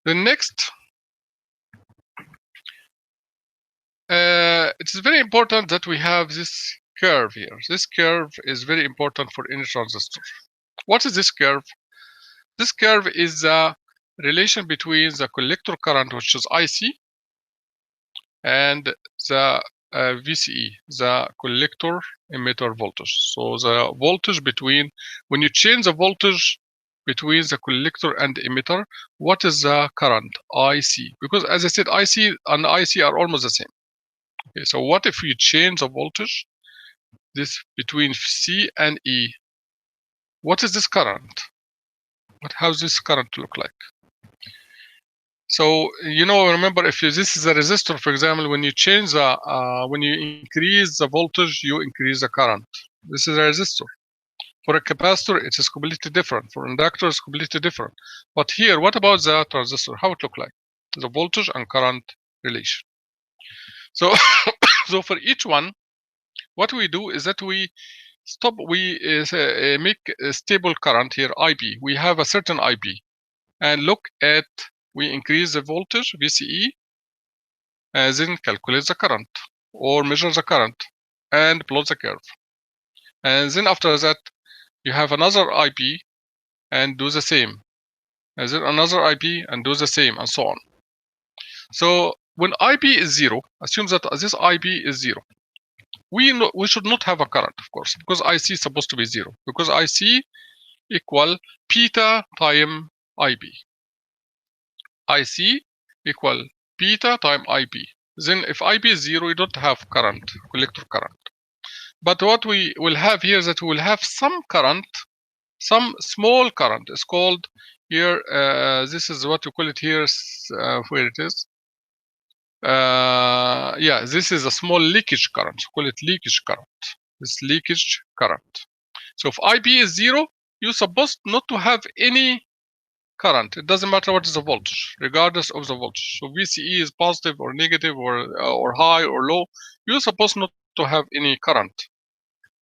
The next, it is very important that we have this curve here. This curve is very important for any transistor. What is this curve? This curve is the relation between the collector current, which is IC, and the VCE, the collector emitter voltage. So the voltage between, when you change the voltage between the collector and emitter, what is the current? IC. Because as I said, IC and IC are almost the same. Okay, so what if you change the voltage this between C and E? What is this current? How does this current look like? So remember, if this is a resistor, for example, when you change the when you increase the voltage, you increase the current. This is a resistor. For a capacitor, it is completely different. For inductor, it's completely different. But here, what about the transistor? How it look like? The voltage and current relation. So, so for each one, what we do is that we make a stable current here, IB. We have a certain IB, and look at, we increase the voltage VCE, and then calculate the current or measure the current and plot the curve. And then after that, you have another IB and do the same, and then another IB and do the same, and so on. So when IB is 0, assume that this IB is 0. We should not have a current, of course, because IC is supposed to be 0, because IC equal beta time IB. IC equal beta time IB. Then if IB is 0, you don't have current, collector current. But what we will have here is that we will have some current, some small current. It's called here, this is what we call it here, where it is. Yeah, this is a small leakage current. We call it leakage current. This leakage current. So if IB is 0, you're supposed not to have any current. It doesn't matter what is the voltage, regardless of the voltage. So VCE is positive or negative or high or low. You're supposed not to have any current.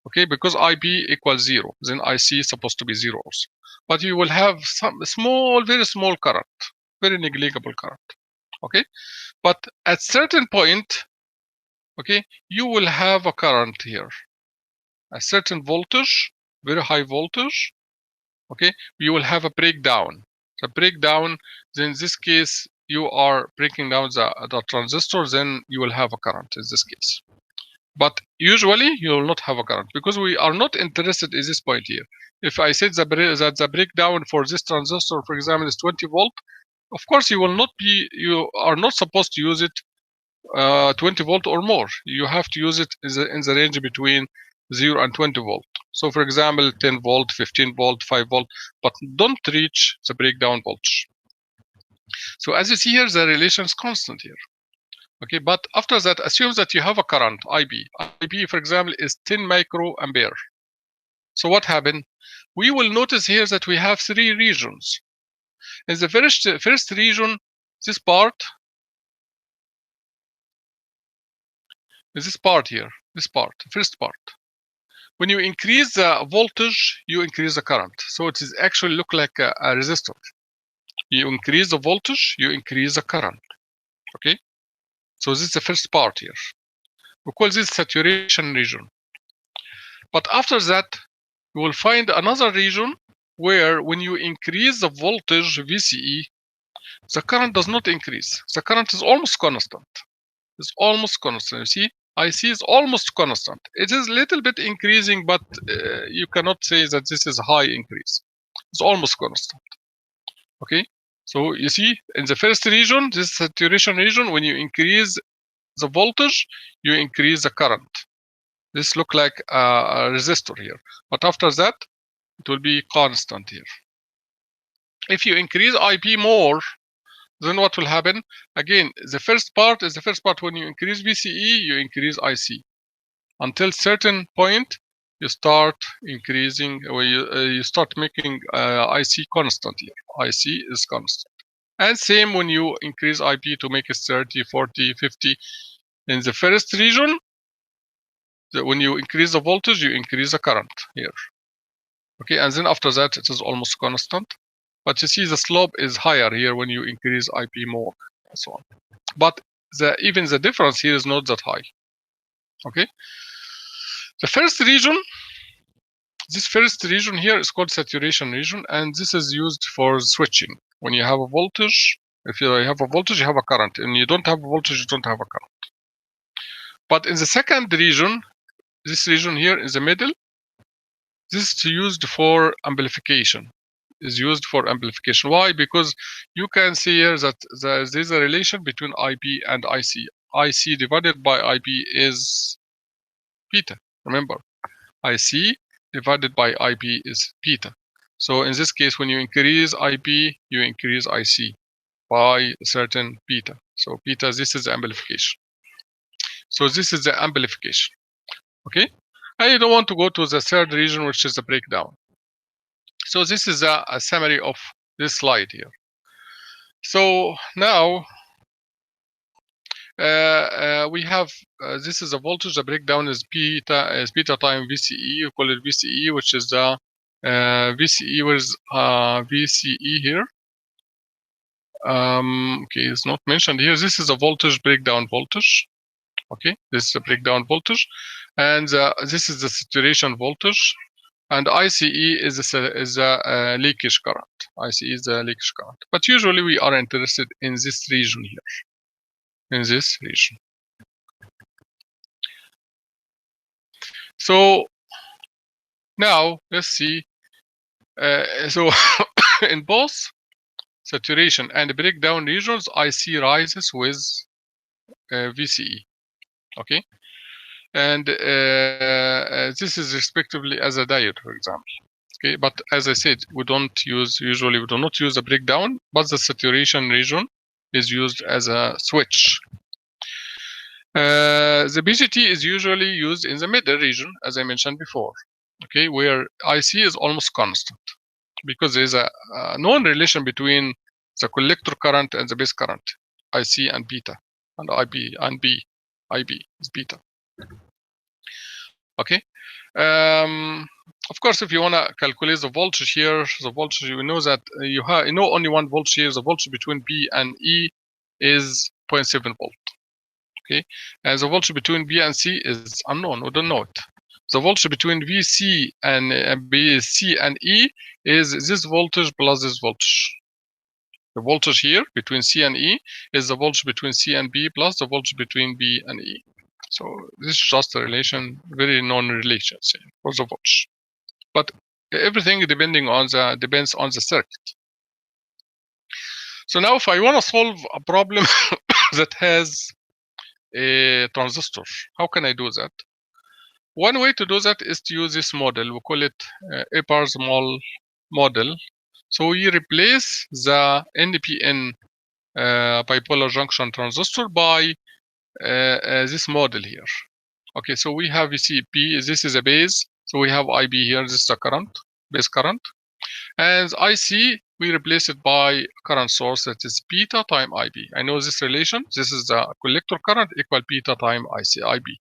Okay, because IB equals 0, then IC is supposed to be 0 also. But you will have some small, very small current, very negligible current. Okay, but at certain point, okay, you will have a current here, a certain voltage, very high voltage. Okay, you will have a breakdown. The breakdown, then in this case, you are breaking down the transistor, then you will have a current in this case. But usually you will not have a current, because we are not interested in this point here. If I said that the breakdown for this transistor, for example, is 20 volt, of course you are not supposed to use it 20 volt or more. You have to use it in the range between 0 and 20 volt. So for example, 10 volt, 15 volt, 5 volt, but don't reach the breakdown voltage. So as you see here, the relation is constant here. Okay, but after that, assume that you have a current, IB. IB, for example, is 10 microampere. So what happened? We will notice here that we have 3 regions. In the first region, this part here, first part. When you increase the voltage, you increase the current. So it is actually look like a resistor. You increase the voltage, you increase the current. Okay? So this is the first part here. We call this saturation region. But after that, you will find another region where when you increase the voltage VCE, the current does not increase. The current is almost constant. It's almost constant. You see, IC is almost constant. It is a little bit increasing, but you cannot say that this is a high increase. It's almost constant. Okay, so you see, in the first region, this saturation region, when you increase the voltage, you increase the current. This look like a resistor here, but after that, it will be constant here. If you increase IP more, then what will happen? Again, the first part is the first part. When you increase VCE, you increase IC. Until certain point, you start increasing, or you start making IC constant here. IC is constant. And same when you increase IP to make it 30, 40, 50. In the first region, when you increase the voltage, you increase the current here. Okay, and then after that, it is almost constant. But you see the slope is higher here when you increase IP more, and so on. But even the difference here is not that high. Okay. The first region, this first region here is called saturation region, and this is used for switching. When you have a voltage, if you have a voltage, you have a current, and you don't have a voltage, you don't have a current. But in the second region, this region here in the middle, this is used for amplification. Is used for amplification. Why? Because you can see here that there's a relation between IP and IC. IC divided by IP is beta. Remember, IC divided by IP is beta. So in this case, when you increase IP, you increase IC by a certain beta. So beta, this is the amplification. So this is the amplification. Okay? I don't want to go to the third region, which is the breakdown. So this is a summary of this slide here. So now we have this is a voltage. The breakdown is beta time VCE. You call it VCE, which is the VCE. Where's VCE here? Okay, it's not mentioned here. This is a voltage breakdown voltage. Okay, this is a breakdown voltage, and this is the saturation voltage, and ICE is a leakage current. ICE is the leakage current. But usually we are interested in this region here, in this region. So now let's see. So in both saturation and breakdown regions, IC rises with VCE. Okay, and this is respectively as a diode, for example. Okay, but as I said, we do not use a breakdown, but the saturation region is used as a switch. The BGT is usually used in the middle region, as I mentioned before. Okay, where IC is almost constant because there is a known relation between the collector current and the base current, IC and beta, and IB and B. IB is beta. Okay. Of course, if you want to calculate the voltage here, the voltage, you know that you know only one voltage here. The voltage between B and E is 0.7 volt. Okay, and the voltage between B and C is unknown. We don't know it. The voltage between VC and B, C and E is this voltage plus this voltage. The voltage here between C and E is the voltage between C and B plus the voltage between B and E. So this is just a relation, very known relation for the voltage. But everything depends on the circuit. So now if I want to solve a problem that has a transistor, how can I do that? One way to do that is to use this model. We call it Eppers model. So we replace the NPN bipolar junction transistor by this model here. Okay, so we have VCP, this is a base, so we have IB here, this is the current, base current. And IC, we replace it by a current source that is beta time IB. I know this relation, this is the collector current equal beta time IB.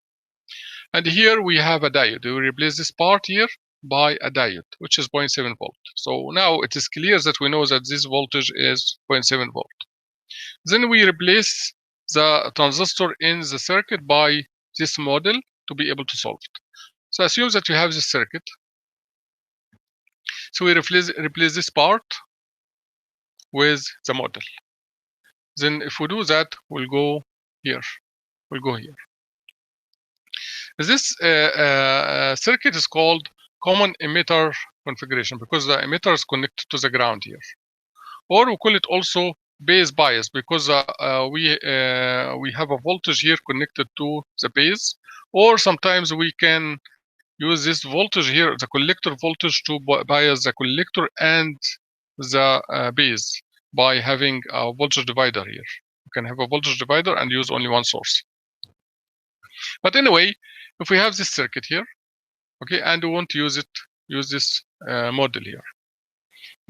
And here we have a diode. We replace this part here by a diode, which is 0.7 volt. So now it is clear that we know that this voltage is 0.7 volt. Then we replace the transistor in the circuit by this model to be able to solve it. So assume that you have this circuit. So we replace this part with the model. Then if we do that, we'll go here. We'll go here. This circuit is called common emitter configuration because the emitter is connected to the ground here. Or we call it also base bias because we have a voltage here connected to the base. Or sometimes we can use this voltage here, the collector voltage, to bias the collector and the base by having a voltage divider here. You can have a voltage divider and use only one source. But anyway, if we have this circuit here, okay, and we want to use this model here,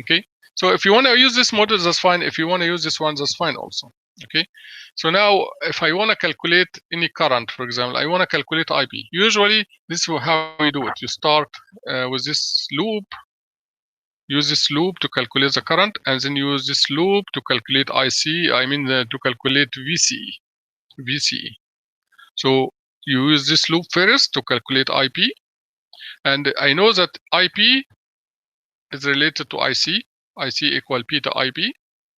okay. So if you want to use this model, that's fine. If you want to use this one, that's fine also. Okay. So now, if I want to calculate any current, for example, I want to calculate IP. Usually, this is how we do it. You start with this loop. use this loop to calculate the current, and then use this loop to calculate to calculate VCE. So you use this loop first to calculate IP, and I know that IP is related to IC equal P to IP,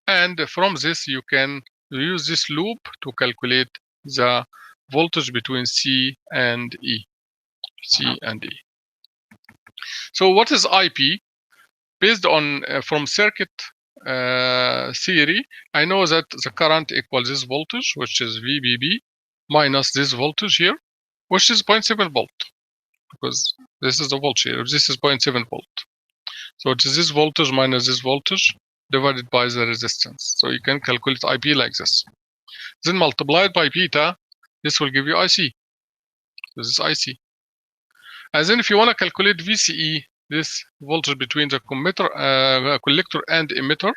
and from this you can use this loop to calculate the voltage between C and E. So what is IP? Based on from circuit theory, I know that the current equals this voltage, which is VBB, minus this voltage here, which is 0.7 volt, because this is the voltage here. This is 0.7 volt. So it is this voltage minus this voltage divided by the resistance. So you can calculate IP like this. Then multiplied by beta, this will give you IC. This is IC. And then if you want to calculate VCE, this voltage between the collector and emitter,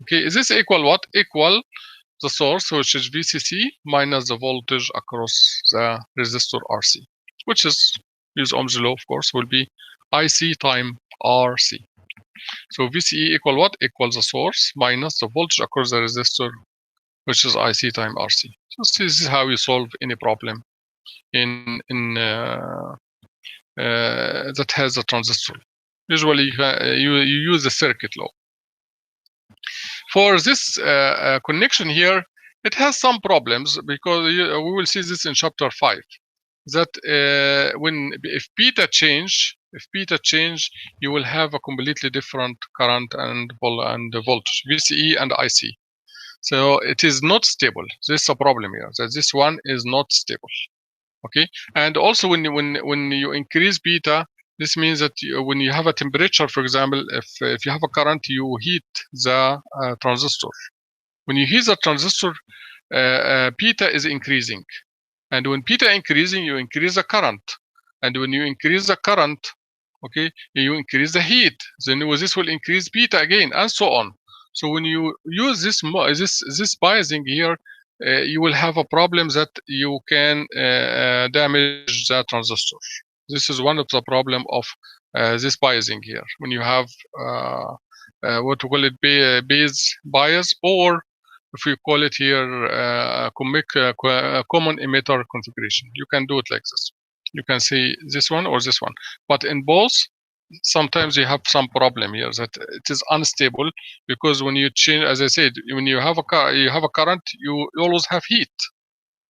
okay, is this equal what? Equal the source, which is VCC, minus the voltage across the resistor RC, which is, use Ohm's law, of course, will be IC times RC. So VCE equal what? Equals the source minus the voltage across the resistor, which is IC times RC. So this is how you solve any problem that has a transistor. Usually you use the circuit law. For this connection here, it has some problems, because we will see this in chapter 5. That if beta change, you will have a completely different current and voltage, VCE and IC. So it is not stable. This is a problem here, that this one is not stable. Okay, and also when you increase beta, this means that when you have a temperature, for example, if you have a current, you heat the transistor. When you heat the transistor, beta is increasing, and when beta increasing, you increase the current, and when you increase the current, okay, you increase the heat. Then this will increase beta again, and so on. So when you use this biasing here, you will have a problem that you can damage the transistor. This is one of the problem of this biasing here. When you have what we call it base bias, or if we call it here common emitter configuration, you can do it like this. You can say this one or this one, but in both, sometimes you have some problem here that it is unstable, because when you change, as I said, when you have a current, you always have heat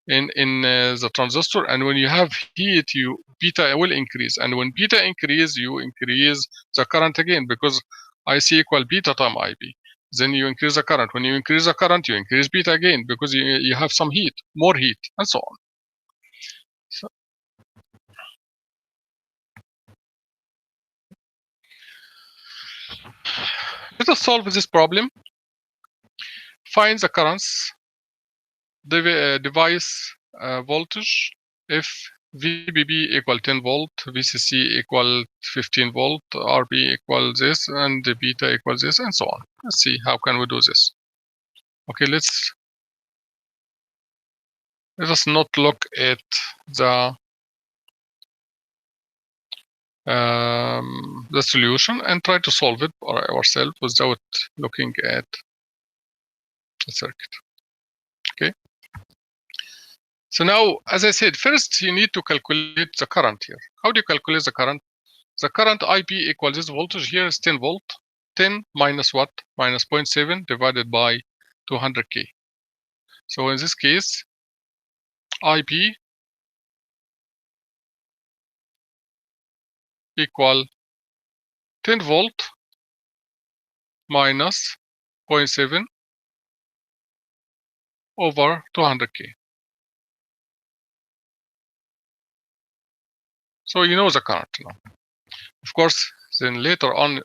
in the transistor, and when you have heat, beta will increase, and when beta increase, you increase the current again, because IC equal beta times IB. Then you increase the current. When you increase the current, you increase beta again, because you have some heat, more heat, and so on. So, let us solve this problem. Find the currents device voltage if VBB equal 10 volt, VCC equal 15 volt, RB equal this, and the beta equals this, and so on. Let's see how can we do this. Okay, let us not look at the solution and try to solve it ourselves without looking at the circuit. Okay. So now, as I said, first you need to calculate the current here. How do you calculate the current? The current IP equals this voltage here is 10 volt. 10 minus what? Minus 0.7 divided by 200K. So in this case, IP equal 10 volt minus 0.7 over 200K. So you know the current now. Of course, then later on,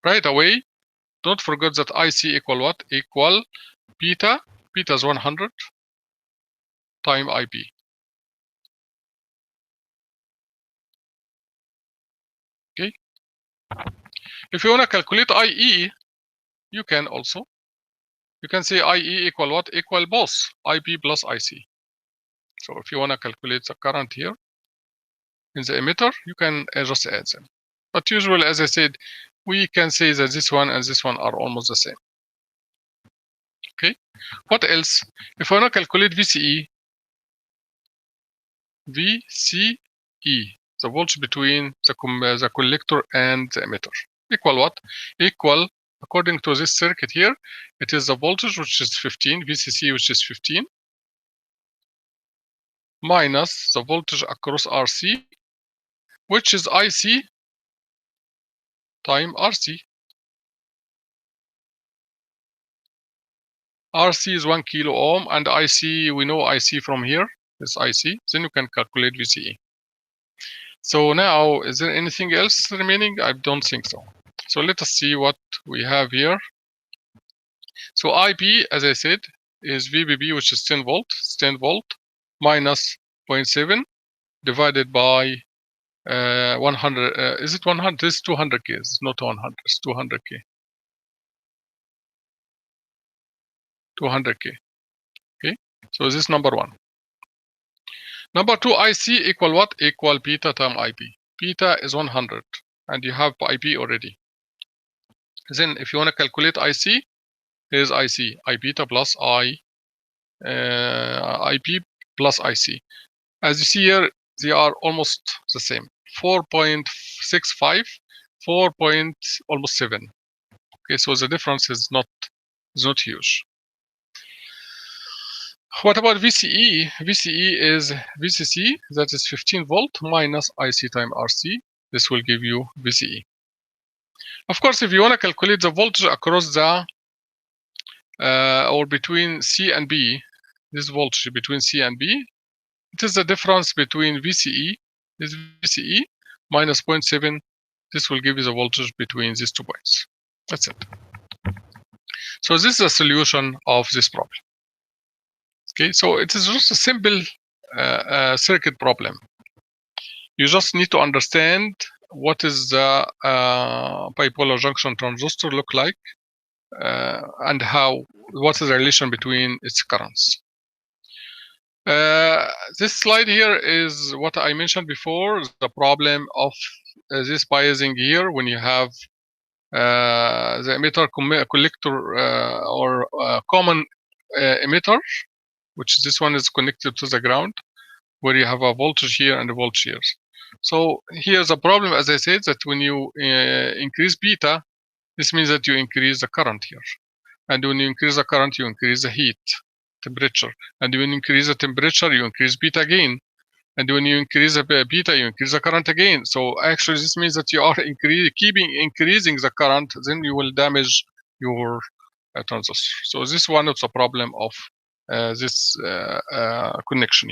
right away, don't forget that IC equal what? Equal beta. Beta is 100 times IP. Okay. If you want to calculate IE, you can also. You can say IE equal what? Equal both IP plus IC. So if you want to calculate the current here in the emitter, you can just add them. But usually, as I said, we can say that this one and this one are almost the same. Okay. What else? If I want to calculate VCE, the voltage between the collector and the emitter, equal what? Equal, according to this circuit here, it is the voltage which is 15, VCC which is 15, minus the voltage across RC, which is IC time RC. RC is 1 kilo ohm, and IC, we know IC from here, is IC. Then you can calculate VCE. So now, is there anything else remaining? I don't think so. So let us see what we have here. So IP, as I said, is VBB, which is 10 volt. It's 10 volt minus 0.7 divided by 100. Is it 100? This is 200K. It's not 100. It's 200K. 200K. Okay. So this is number one. Number two, IC equal what? Equal beta times IP. Beta is 100, and you have IP already. Then, if you want to calculate IC, here's IC, I beta plus IP plus IC. As you see here, they are almost the same. 4.65, 4. Almost 7. Okay, so the difference is not huge. What about VCE? VCE is VCC, that is 15 volt minus IC times RC. This will give you VCE. Of course, if you want to calculate the voltage across the or between C and B, this voltage between C and B, it is the difference between VCE, this VCE minus 0.7. This will give you the voltage between these 2 points. That's it. So this is the solution of this problem. Okay, so it is just a simple circuit problem. You just need to understand what is the bipolar junction transistor look like, and what is the relation between its currents. This slide here is what I mentioned before, the problem of this biasing here when you have the emitter collector or common emitter, which this one is connected to the ground, where you have a voltage here and a voltage here. So here's a problem, as I said, that when you increase beta, this means that you increase the current here. And when you increase the current, you increase the heat, temperature. And when you increase the temperature, you increase beta again. And when you increase the beta, you increase the current again. So actually, this means that you are keeping increasing the current, then you will damage your transistor. So this is one of the problem of this connection.